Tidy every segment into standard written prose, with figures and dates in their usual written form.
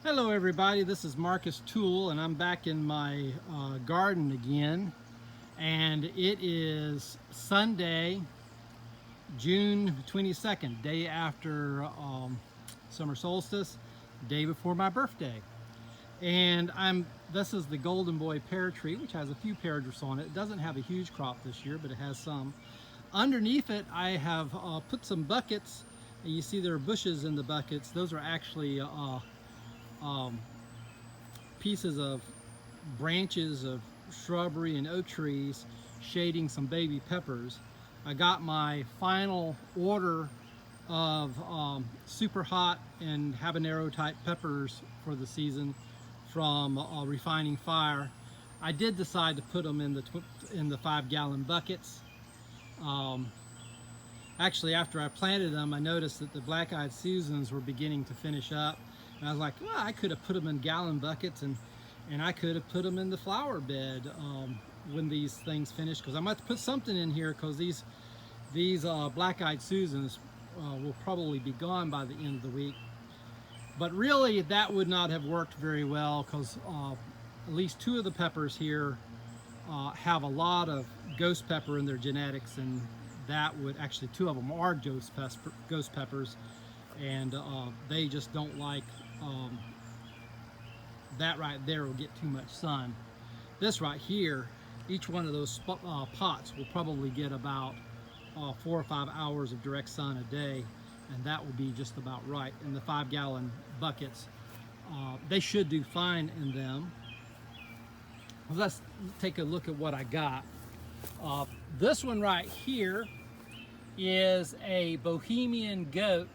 Hello everybody, this is Marcus Toole and I'm back in my garden again, and it is Sunday, June 22nd, day after summer solstice, day before my birthday. And this is the Golden Boy pear tree, which has a few pear drifts on it. It doesn't have a huge crop this year, but it has some. Underneath it I have put some buckets, and you see there are bushes in the buckets. Those are actually pieces of branches of shrubbery and oak trees shading some baby peppers. I got my final order of super hot and habanero type peppers for the season from Refining Fire. I did decide to put them in the 5-gallon buckets. Actually, after I planted them, I noticed that the black-eyed Susans were beginning to finish up. And I was like, well, I could have put them in gallon buckets and I could have put them in the flower bed when these things finish, because I might put something in here, because these black-eyed Susans will probably be gone by the end of the week. But really, that would not have worked very well, because at least 2 of the peppers here have a lot of ghost pepper in their genetics, and that would actually, 2 of them are ghost peppers, and they just don't like that right there will get too much sun. This right here, each one of those pots will probably get about 4 or 5 hours of direct sun a day, and that will be just about right. In the 5-gallon buckets, they should do fine in them. Well, let's take a look at what I got. This one right here is a Bohemian Goat,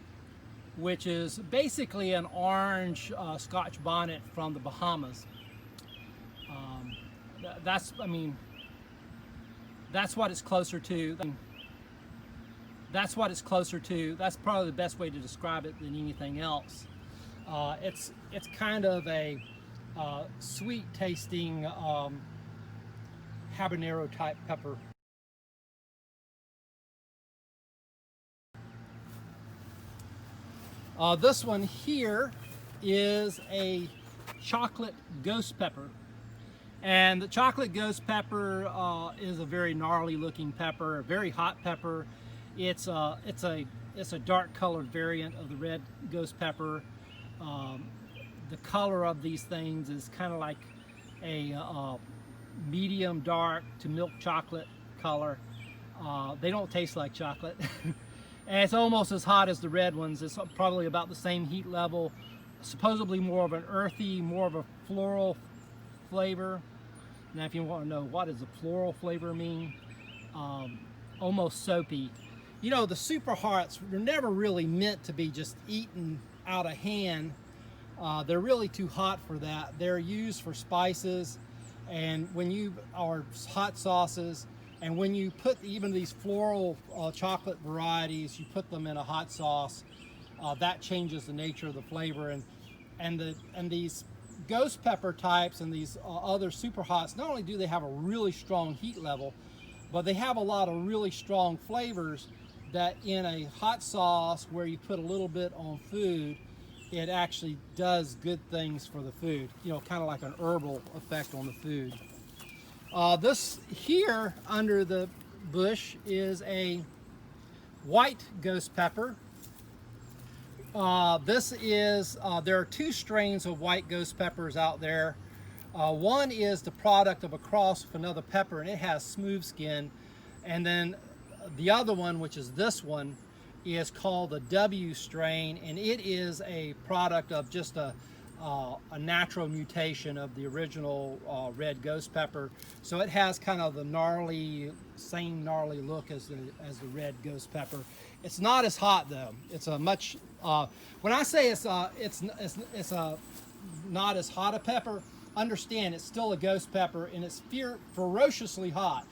which is basically an orange Scotch bonnet from the Bahamas. That's what it's closer to. That's what it's closer to. That's probably the best way to describe it than anything else. It's kind of a sweet tasting habanero type pepper. This one here is a chocolate ghost pepper, and the chocolate ghost pepper is a very gnarly looking pepper, a very hot pepper. It's a dark colored variant of the red ghost pepper. The color of these things is kind of like a medium dark to milk chocolate color. They don't taste like chocolate. And it's almost as hot as the red ones. It's probably about the same heat level. Supposedly more of an earthy, more of a floral flavor. Now, if you want to know what does a floral flavor mean, almost soapy. You know, the super hots were never really meant to be just eaten out of hand. They're really too hot for that. They're used for spices, and hot sauces. And when you put even these floral chocolate varieties, you put them in a hot sauce, that changes the nature of the flavor. And these ghost pepper types and these other super hots, not only do they have a really strong heat level, but they have a lot of really strong flavors that in a hot sauce where you put a little bit on food, it actually does good things for the food. You know, kind of like an herbal effect on the food. This here under the bush is a white ghost pepper. There are 2 strains of white ghost peppers out there. One is the product of a cross with another pepper, and it has smooth skin. And then the other one, which is this one, is called the W strain, and it is a product of just a natural mutation of the original red ghost pepper. So it has kind of the same gnarly look as the red ghost pepper. It's not as hot though. It's a much, when I say it's not as hot a pepper, understand it's still a ghost pepper, and it's ferociously hot.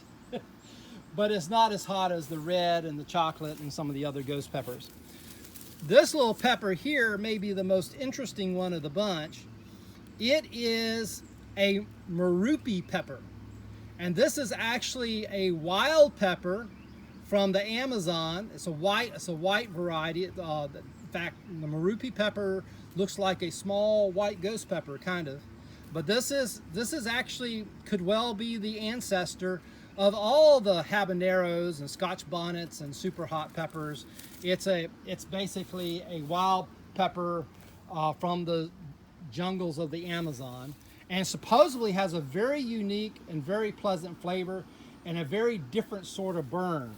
But it's not as hot as the red and the chocolate and some of the other ghost peppers. This little pepper here may be the most interesting one of the bunch. It is a Merupi pepper. And this is actually a wild pepper from the Amazon. It's a white variety. fact, the Merupi pepper looks like a small white ghost pepper, kind of. But this is actually could well be the ancestor of all the habaneros and Scotch bonnets and super hot peppers. It's basically a wild pepper from the jungles of the Amazon, and supposedly has a very unique and very pleasant flavor and a very different sort of burn.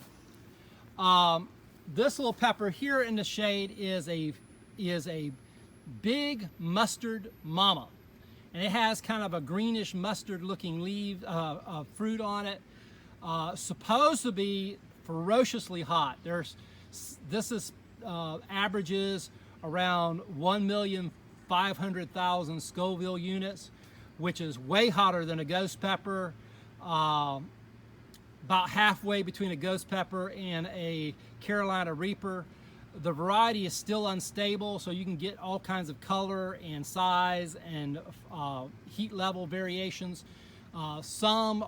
This little pepper here in the shade is a big mustard mama, and it has kind of a greenish mustard looking leaf fruit on it. Supposed to be ferociously hot. This averages around 1,500,000 Scoville units, which is way hotter than a ghost pepper. About halfway between a ghost pepper and a Carolina Reaper. The variety is still unstable, so you can get all kinds of color and size and heat level variations. Some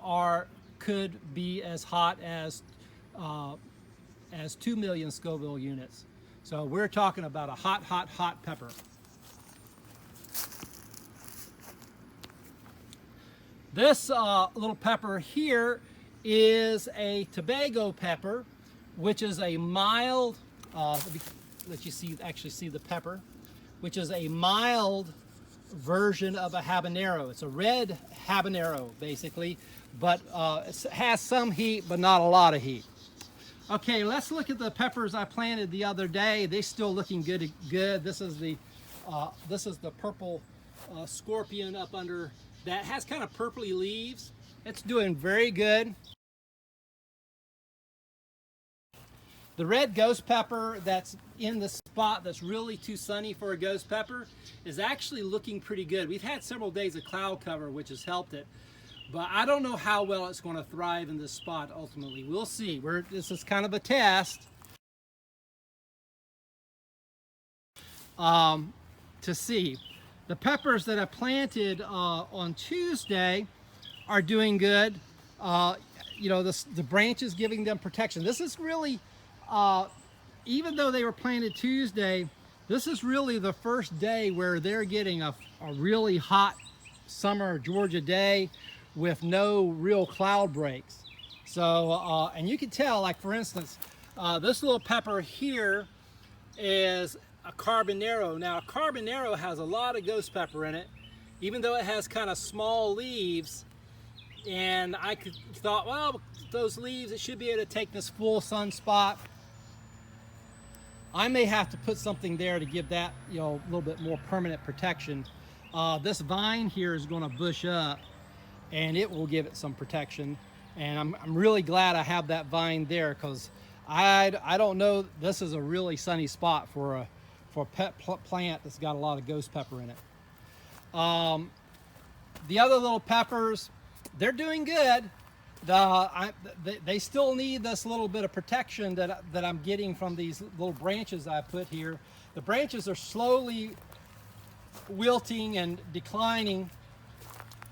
could be as hot as 2 million Scoville units. So we're talking about a hot, hot, hot pepper. This little pepper here is a Tobago pepper, which is a mild, let me let you actually see the pepper, which is a mild version of a habanero. It's a red habanero, basically, but it has some heat, but not a lot of heat. Okay, let's look at the peppers I planted the other day. They're still looking good. This is the purple scorpion up under that has kind of purpley leaves. It's doing very good. The red ghost pepper that's in the spot that's really too sunny for a ghost pepper is actually looking pretty good. We've had several days of cloud cover, which has helped it. But I don't know how well it's going to thrive in this spot ultimately. We'll see. This is kind of a test to see. The peppers that I planted on Tuesday are doing good. You know, the branches giving them protection. This is really, even though they were planted Tuesday, this is really the first day where they're getting a really hot summer Georgia day with no real cloud breaks. So, and you can tell, like for instance, this little pepper here is a Carbonero. Now, a Carbonero has a lot of ghost pepper in it, even though it has kind of small leaves. And I thought, well, those leaves, it should be able to take this full sun spot. I may have to put something there to give that, you know, a little bit more permanent protection. This vine here is going to bush up, and it will give it some protection. And I'm really glad I have that vine there, because I don't know, this is a really sunny spot for a pet plant that's got a lot of ghost pepper in it. The other little peppers, they're doing good. They still need this little bit of protection that I'm getting from these little branches I put here. The branches are slowly wilting and declining,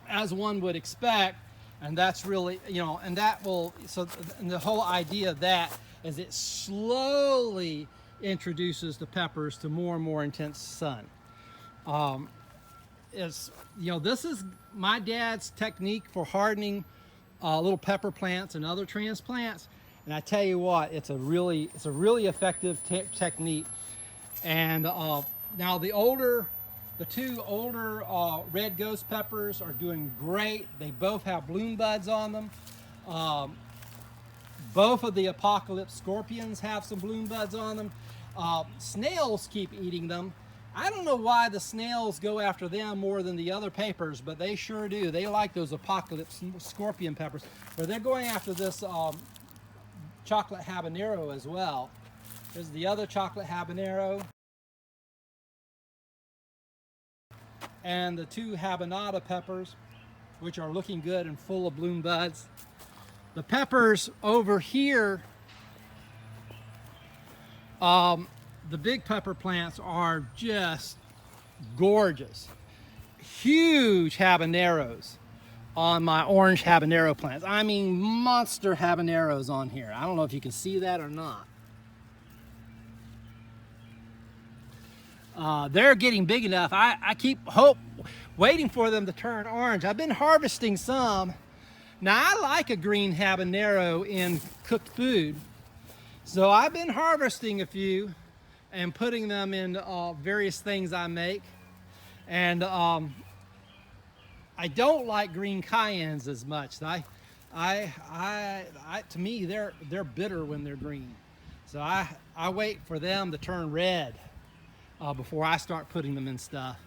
as one would expect, and that's really, you know, and that will, so and the whole idea of that is it slowly introduces the peppers to more and more intense sun. You know, this is my dad's technique for hardening little pepper plants and other transplants, and I tell you what, it's a really effective technique. And now the two older red ghost peppers are doing great. They both have bloom buds on them. Both of the Apocalypse scorpions have some bloom buds on them. Snails keep eating them. I don't know why the snails go after them more than the other peppers, but they sure do. They like those Apocalypse scorpion peppers. But they're going after this chocolate habanero as well. There's the other chocolate habanero. And the two habanada peppers, which are looking good and full of bloom buds. The peppers over here, the big pepper plants are just gorgeous. Huge habaneros on my orange habanero plants. I mean, monster habaneros on here. I don't know if you can see that or not. they're getting big enough. I keep waiting for them to turn orange. I've been harvesting some. Now I like a green habanero in cooked food, so I've been harvesting a few and putting them in various things I make. And I don't like green cayennes as much. To me, they're bitter when they're green. So I wait for them to turn red before I start putting them in stuff.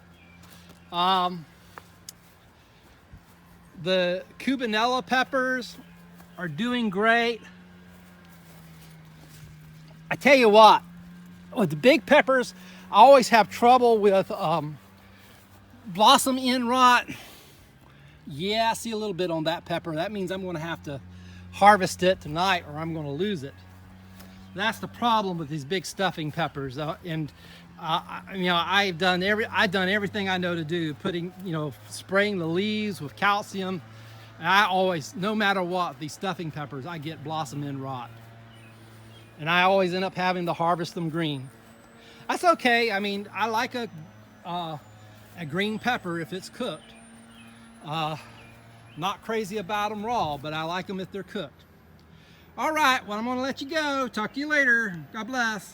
The Cubanella peppers are doing great. I tell you what, with the big peppers, I always have trouble with blossom end rot. Yeah, I see a little bit on that pepper. That means I'm going to have to harvest it tonight or I'm going to lose it. That's the problem with these big stuffing peppers. I've done everything I know to do, spraying the leaves with calcium. And I always, no matter what, these stuffing peppers, I get blossom end rot. And I always end up having to harvest them green. That's okay. I mean, I like a green pepper if it's cooked. Not crazy about them raw, but I like them if they're cooked. All right, well, I'm going to let you go. Talk to you later. God bless.